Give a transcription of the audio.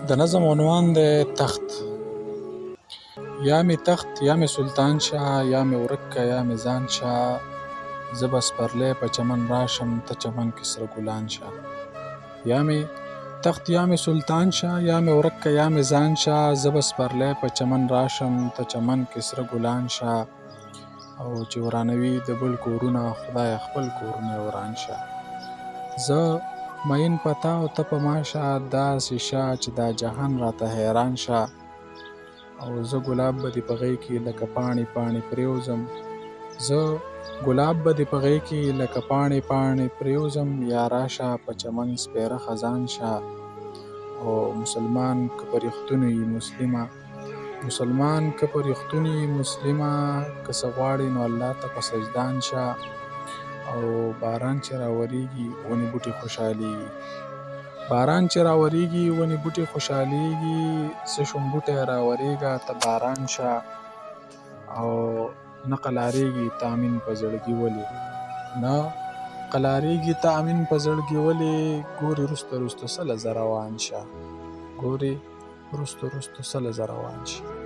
د نظم عنوان دی تخت. یا مې تخت یا مې سلطان شه، یا مې ورک که یا مې ځان شه. زه به سپرلی په چمن راشم، ته چمن کې سره ګلان شه. یا مې تخت یا مې سلطان شه، یا مې ورک که یا مې ځان شه. زه به سپرلی په چمن راشم، ته چمن کې سره ګلان شه. او چې ورانوي د بل کورونه، خدایه خپل کورونه یې وران شه. زه مین په تا او ته په ما شه، داسې شه چې دا جهان راته حیران شه. او زه ګلاب به دې په غېږ کې لکه پاڼې پاڼې پرېوځم. زه ګلاب به دې په غېږ کې لکه پاڼې پاڼې پرېوځم. یا راشه په چمن سپېره خزان شه. او مسلمان که په رښتونو یې مسلمه، مسلمان که په رښتونو یې مسلمه، که څه غواړې نو الله ته په سجدان شه. او باران چې راورېږي ونې بوټي خوشحالېږي. باران چې راورېږي ونې بوټي خوشحالېږي. زه شوم بوټی راورېږه ته باران شه. او نه قلارېږي ته امین په زړګي ولې، نه قلارېږي ته امین په زړګي ولې. ګورې رسته رسته سله زه روان شه، ګورې رسته رسته سله زه روان شه.